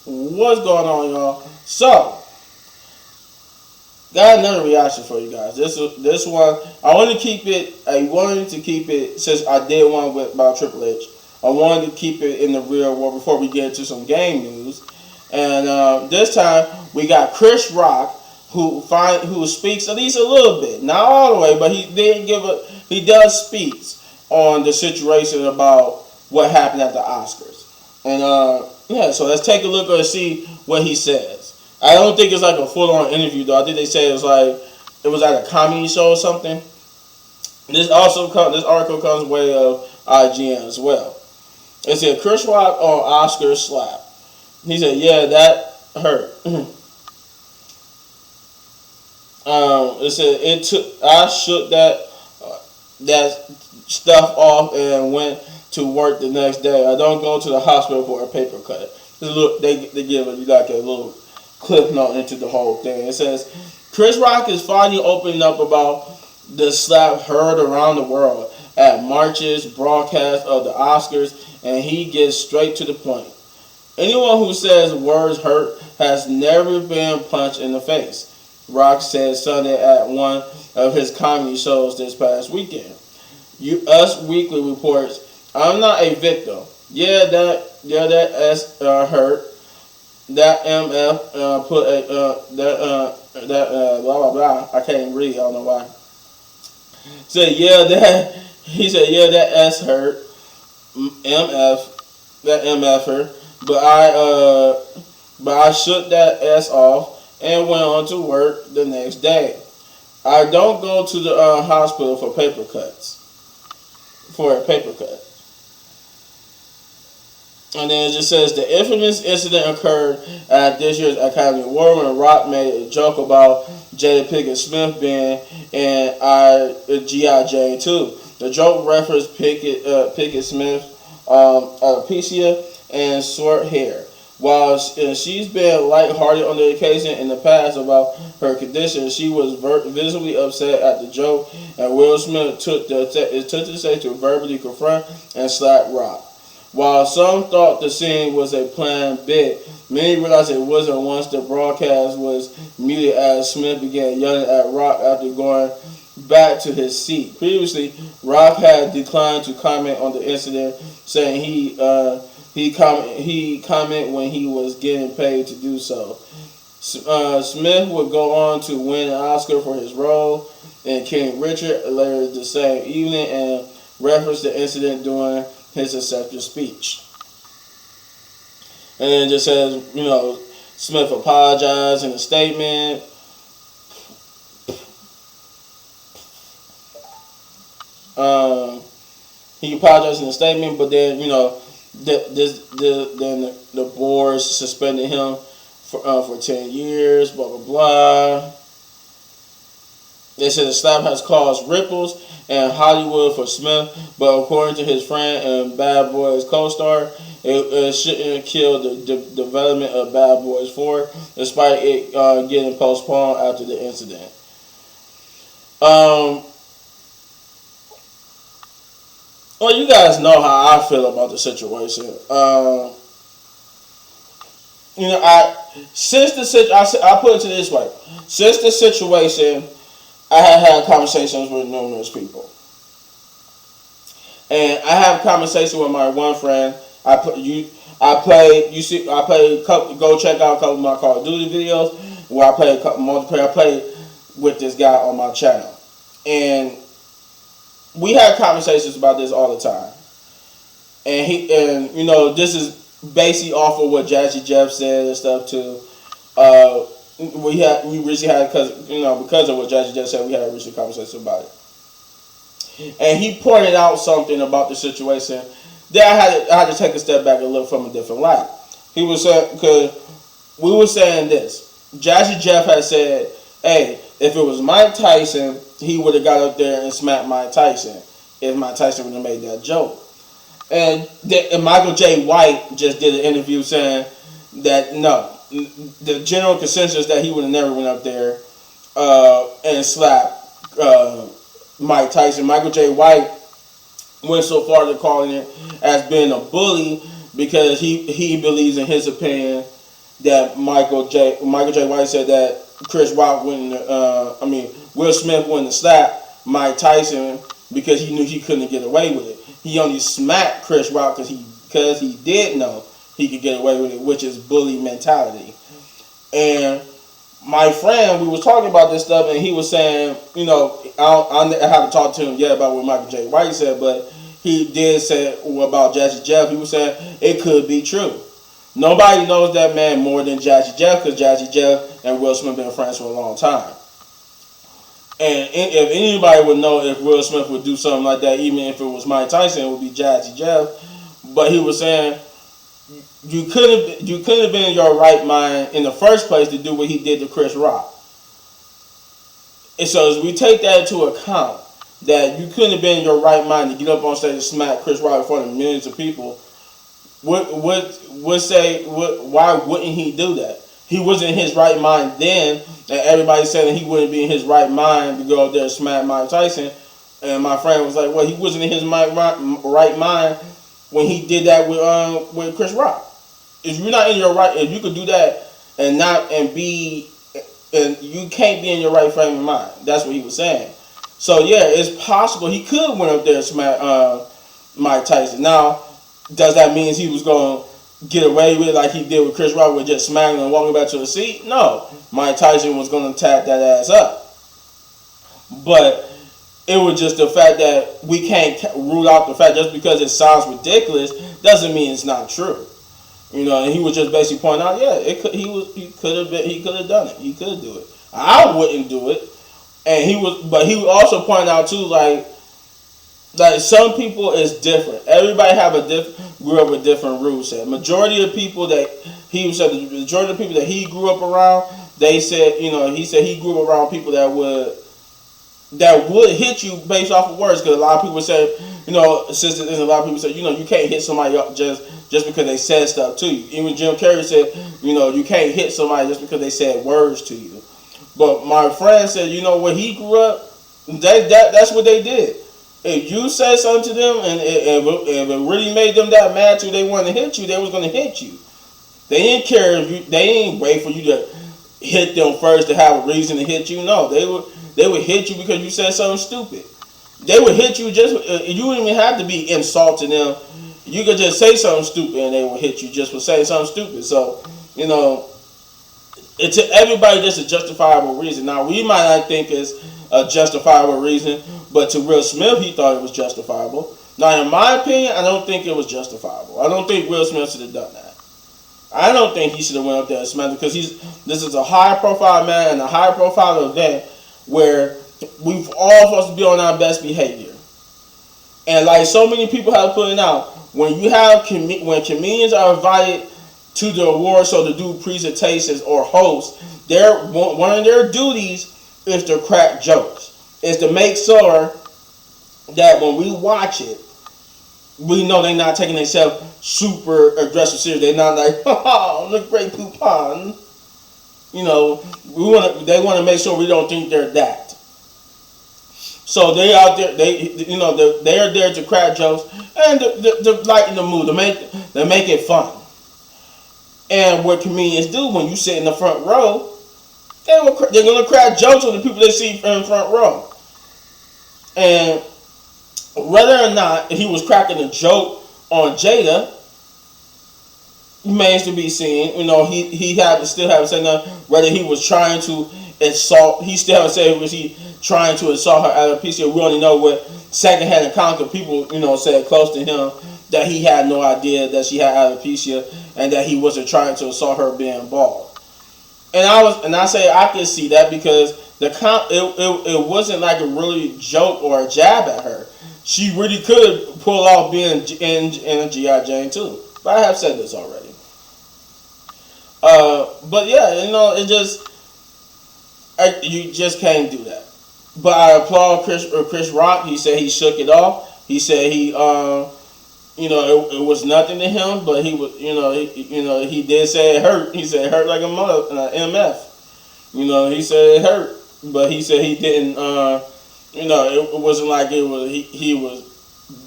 What's going on, y'all? So, got another reaction for you guys. This one, I want to keep it. I wanted to keep it since I did one with about Triple H. I wanted to keep it in the real world before we get into some game news. And this time we got Chris Rock, who speaks at least a little bit, not all the way, but he did give a he does speaks on the situation about what happened at the Oscars. And yeah, so let's take a look and see what he says. I don't think it's like a full on interview though. I think they said it was like it was at a comedy show or something. This article comes way of IGN as well. It said Chris Rock on Oscar slap. He said, "Yeah, that hurt." It said it took. I shook that stuff off and went to work the next day. I don't go to the hospital for a paper cut. They give it like a little clip note into the whole thing. It says Chris Rock is finally opening up about the slap heard around the world at March's broadcast of the Oscars, and he gets straight to the point. Anyone who says words hurt has never been punched in the face, Rock said Sunday at one of his comedy shows this past weekend. Us Weekly reports, "I'm not a victim. That S hurt. That MF put a blah blah blah. I can't read. I don't know why." He said that S hurt. MF that MFer, but I shook that S off and went on to work the next day. I don't go to the hospital for a paper cut. And then it just says the infamous incident occurred at this year's Academy Award when Rock made a joke about Jada Pinkett Smith being in G.I. Jane 2. The joke referenced Pinkett Smith, alopecia, and short hair. While she's been lighthearted on the occasion in the past about her condition, she was visibly upset at the joke, and Will Smith took the stage to verbally confront and slap Rock. While some thought the scene was a planned bit, many realized it wasn't once the broadcast was muted as Smith began yelling at Rock after going back to his seat. Previously, Rock had declined to comment on the incident, saying he commented when he was getting paid to do so. Smith would go on to win an Oscar for his role in King Richard later the same evening and referenced the incident during his acceptance speech. And then it just says, Smith apologized in a statement. He apologized in a statement, but then, then the board suspended him for 10 years, blah, blah, blah. They said the slap has caused ripples in Hollywood for Smith, but according to his friend and Bad Boys co-star, it shouldn't kill the development of Bad Boys 4, despite it getting postponed after the incident. Well, you guys know how I feel about the situation. I put it to this way. Since the situation, I had conversations with numerous people, and I have a conversation with my one friend. Go check out a couple of my Call of Duty videos where I play a couple multiplayer. I play with this guy on my channel, and we had conversations about this all the time. And this is basically off of what Jazzy Jeff said and stuff too. We recently had because of what Jazzy Jeff said, we had a recent conversation about it. And he pointed out something about the situation that I had to take a step back and look from a different light. He was saying, because we were saying this. Jazzy Jeff had said, "Hey, if it was Mike Tyson, he would have got up there and smacked Mike Tyson if Mike Tyson would have made that joke." And Michael J. White just did an interview saying that no, the general consensus that he would have never went up there and slapped Mike Tyson. Michael J. White went so far to calling it as being a bully because he believes, in his opinion, that Michael J. White said that Chris Rock wouldn't. Will Smith wouldn't slap Mike Tyson because he knew he couldn't get away with it. He only smacked Chris Rock because he did know he could get away with it, which is bully mentality. And my friend, we was talking about this stuff, and he was saying, you know, I haven't talked to him yet about what Michael J. White said, but he did say about Jazzy Jeff. He was saying it could be true. Nobody knows that man more than Jazzy Jeff, because Jazzy Jeff and Will Smith been friends for a long time. And if anybody would know if Will Smith would do something like that, even if it was Mike Tyson, it would be Jazzy Jeff. But he was saying you couldn't have been in your right mind in the first place to do what he did to Chris Rock. And so as we take that into account, that you couldn't have been in your right mind to get up on stage and smack Chris Rock in front of millions of people, why wouldn't he do that? He wasn't in his right mind then, and everybody said that he wouldn't be in his right mind to go up there and smack Mike Tyson. And my friend was like, well, he wasn't in his right mind when he did that with Chris Rock. If you're not in your right, if you could do that and you can't be in your right frame of mind. That's what he was saying. So yeah, it's possible he could went up there and smack Mike Tyson. Now, does that mean he was going to get away with it like he did with Chris Rock, with just smacking and walking back to the seat? No. Mike Tyson was going to tap that ass up. But it was just the fact that we can't rule out the fact just because it sounds ridiculous doesn't mean it's not true. You know, and he was just basically pointing out, yeah, he could have done it. He could do it. I wouldn't do it. And he was also pointing out too, like some people is different. Everybody grew up with different rule set. Majority of people that he grew up around, they said, you know, he said he grew up around people that would hit you based off of words. Because a lot of people say, you know, and a lot of people say, you know, you can't hit somebody up just because they said stuff to you. Even Jim Carrey said, you know, you can't hit somebody just because they said words to you. But my friend said, you know, when he grew up, that's what they did. If you said something to them and if it really made them that mad to you, they wanted to hit you, they was going to hit you. They didn't care they didn't wait for you to hit them first to have a reason to hit you. No, they would hit you because you said something stupid. They would hit you you wouldn't even have to be insulting them. You could just say something stupid and they would hit you just for saying something stupid. So, you know, to everybody, that's a justifiable reason. Now, we might not think it's a justifiable reason, but to Will Smith, he thought it was justifiable. Now, in my opinion, I don't think it was justifiable. I don't think Will Smith should have done that. I don't think he should have went up there and smacked, because this is a high-profile man and a high-profile event where we've all supposed to be on our best behavior. And like so many people have put it out, when comedians are invited to the awards show to do presentations or host, one of their duties is to crack jokes, is to make sure that when we watch it, we know they're not taking themselves super aggressive serious. They're not like, oh, look, great coupon. You know, they want to make sure we don't think they're that. So they out there, they are there to crack jokes and to lighten the mood, to make it fun. And what comedians do when you sit in the front row, they're going to crack jokes on the people they see in front row. And whether or not he was cracking a joke on Jada remains to be seen. You know, he still haven't said nothing. Whether he was trying to insult, he still haven't said, was he trying to insult her alopecia. We only know what secondhand account of people, you know, said close to him that he had no idea that she had alopecia and that he wasn't trying to assault her being bald. And I say I can see that because it wasn't like a really joke or a jab at her. She really could pull off being in a G.I. Jane too. But I have said this already. But yeah, you know, you just can't do that. But I applaud Chris Rock. He said he shook it off. He said it was nothing to him, but he did say it hurt. He said it hurt like a MF. You know, he said it hurt, but he said he didn't. It wasn't like it was. He was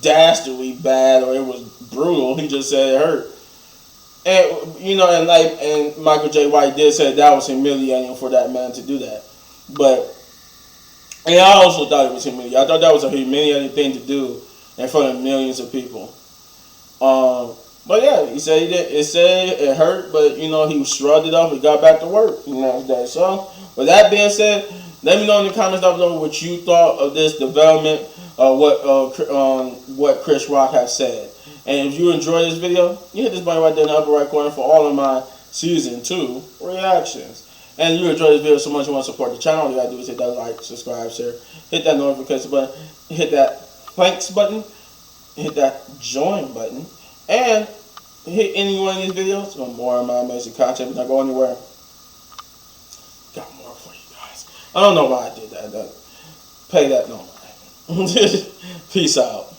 dastardly bad or it was brutal. He just said it hurt. And you know, and Michael J. White did say that was humiliating for that man to do that. But and I also thought it was humiliating. I thought that was a humiliating thing to do in front of millions of people. But yeah, he said he did. It said it hurt, but you know he shrugged it off. He got back to work. You know that. So with that being said, let me know in the comments down below what you thought of this development, what Chris Rock has said. And if you enjoyed this video, you hit this button right there in the upper right corner for all of my season 2 reactions. And if you enjoyed this video so much you want to support the channel, all you gotta do is hit that like, subscribe, share, hit that notification button, hit that thanks button, hit that join button, and hit any one of these videos for more of my amazing content. But not go anywhere. Got more for you guys. I don't know why I did that. Pay that no mind. Peace out.